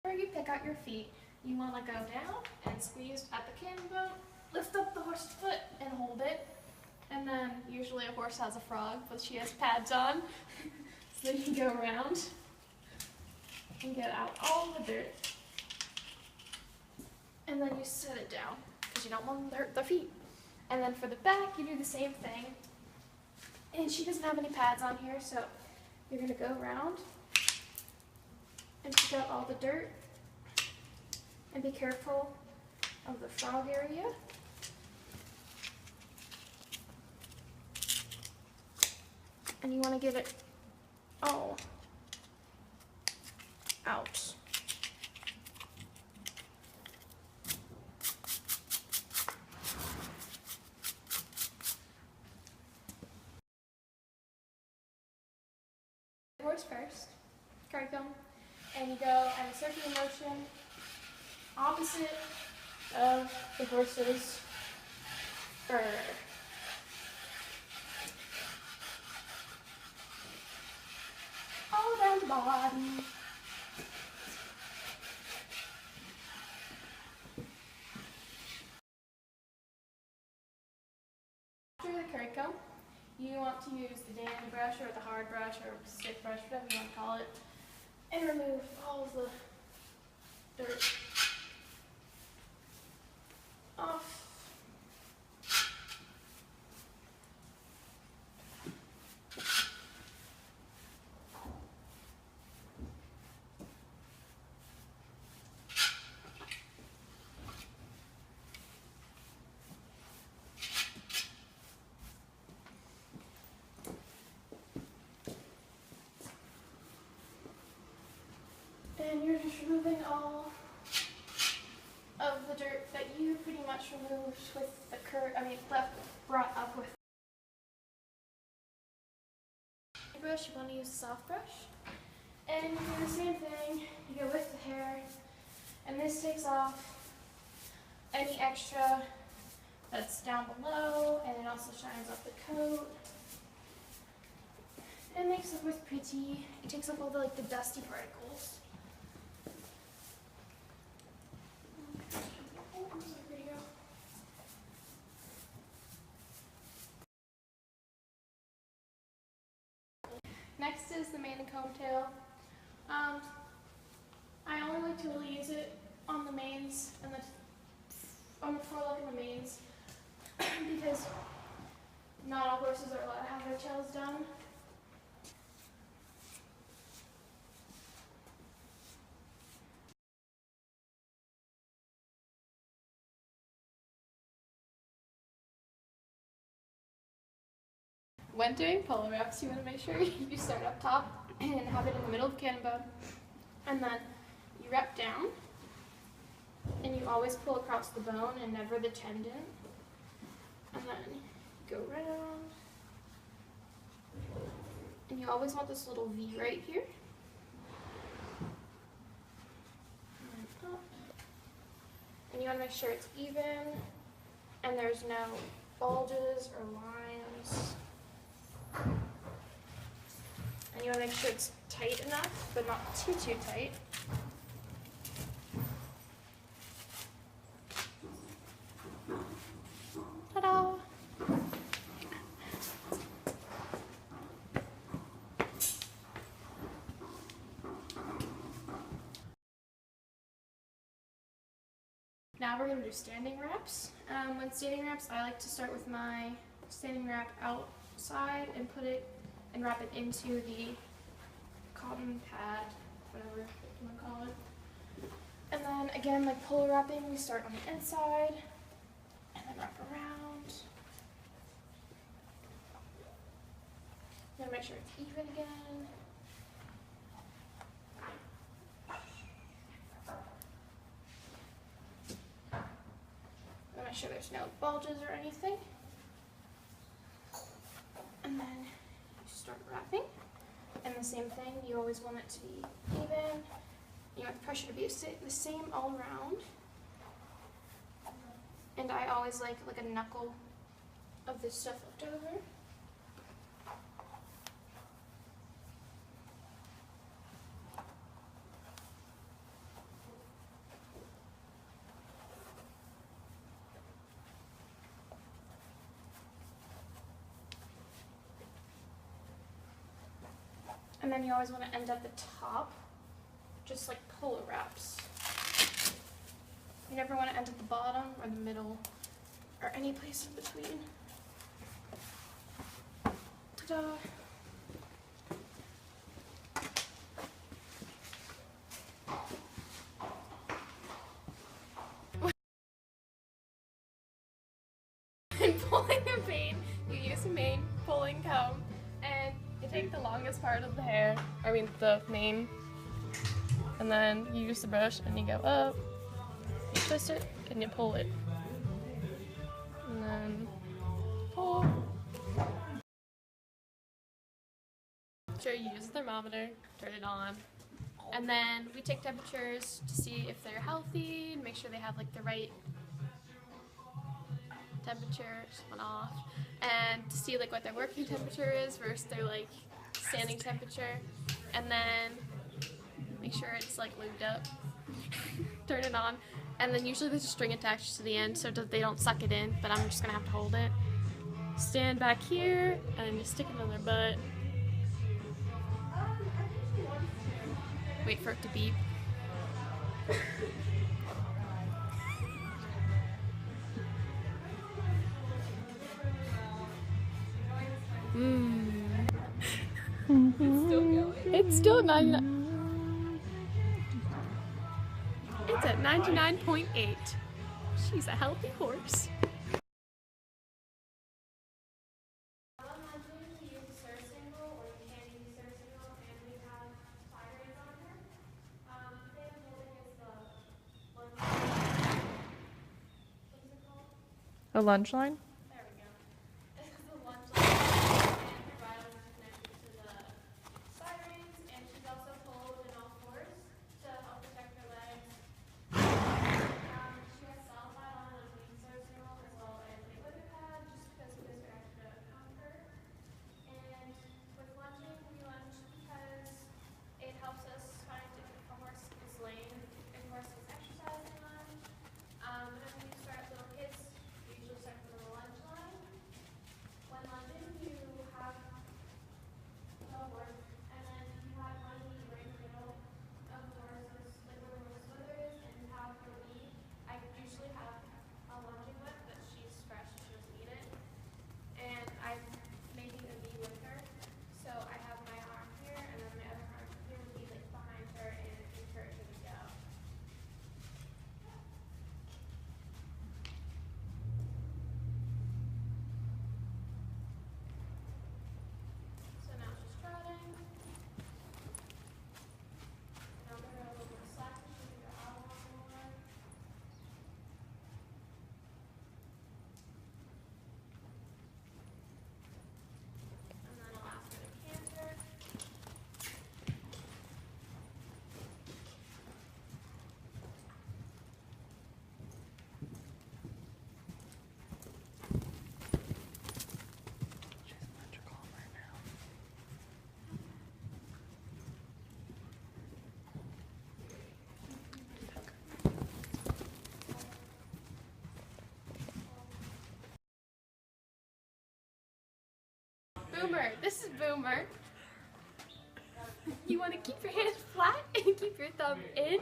Before you pick out your feet, you want to go down and squeeze at the cannon bone, lift up the horse's foot and hold it. And then usually a horse has a frog, but she has pads on. So then you go around and get out all the dirt. And then you set it down because you don't want them to hurt their feet. And then for the back, you do the same thing. And she doesn't have any pads on here, so you're going to go around and pick out all the dirt. And be careful of the frog area. And you want to get it all out. Horse first, curry comb, and you go in a circular motion opposite of the horse's fur. All around the body. After the curry comb, you want to use the dandy brush or the hard brush or stick brush, whatever you want to call it, and remove all of the dirt off. And you're just removing all of the dirt that you pretty much removed with the brought up with the brush. You want to use a soft brush. And you do the same thing. You go with the hair. And this takes off any extra that's down below. And it also shines up the coat. And makes it look pretty. It takes off all the dusty particles. Next is the mane and comb tail. I only like to really use it on the manes and on the foreleg and the manes because not all horses are allowed to have their tails done. When doing polo reps, you want to make sure you start up top and have it in the middle of the cannon bone. And then you rep down, and you always pull across the bone and never the tendon. And then go around. And you always want this little V right here. And then up. And you want to make sure it's even, and there's no bulges or lines. And you want to make sure it's tight enough, but not too tight. Ta-da! Now we're going to do standing wraps. When standing wraps, I like to start with my standing wrap outside and wrap it into the cotton pad, whatever you want to call it. And then again, like polo wrapping, we start on the inside and then wrap around. Then make sure it's even again. And make sure there's no bulges or anything. And then you start wrapping. And the same thing, you always want it to be even. You want the pressure to be the same all around. And I always like a knuckle of this stuff left over. And then you always want to end at the top, just like polo wraps. You never want to end at the bottom or the middle or any place in between. Ta-da! When pulling a mane, you use a mane pulling comb, and you take the longest part of the hair, the mane, and then you use the brush and you go up, you twist it, and you pull it. And then pull. Sure, you use a thermometer, turn it on, and then we take temperatures to see if they're healthy and make sure they have like the right temperature, just went off, and to see like what their working temperature is versus their like standing temperature, and then make sure it's like lubed up. Turn it on, and then usually there's a string attached to the end so they don't suck it in, but I'm just gonna have to hold it. Stand back here and just stick it in their butt. Wait for it to beep. It's still going. It's still 99. It's at 99.8. She's a healthy horse. A lunge line? There we go. This is the lunge line, and her bridle is connected to the side reins, and she's also pulled in all fours to help protect her legs. She has saddle pad on and wing servicing roll as well as a whippet pad, just because it gives her extra comfort. And with lunging, we lunge because it helps us find if a horse is lame and a horse is exercising on. Whenever you start little kids, you usually start from the lunge line. When lunging, you have the horse, and then you have lunging right in the middle of the horse's, like where the horse's wither is, and you have her lead. I usually have a lunging whip, but she's fresh, she doesn't need it. And I'm making a V with her, so I have my arm here, and then my other arm here would be like behind her and encourage her to go. So now she's trotting. Now give her a little bit of slack so she can go out a little more. And then I'll ask her to canter. She's much calmer now. Boomer, this is Boomer. You want to keep your hands flat and keep your thumb in,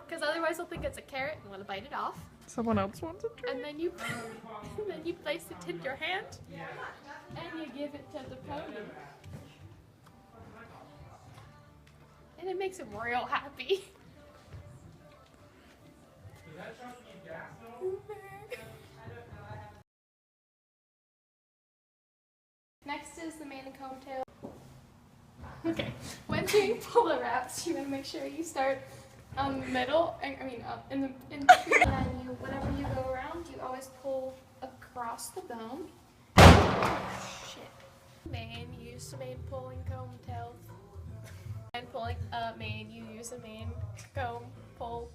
because otherwise they'll think it's a carrot and want to bite it off. Someone else wants a treat? And then you place it in your hand and you give it to the pony. And it makes him real happy. Next is the mane and comb tail. Okay, when doing polo wraps, you want to make sure you start middle, in between. And then whenever you go around, you always pull across the bone. Shit. Mane, you use the mane pulling comb tail. And pulling a mane, you use a mane comb pull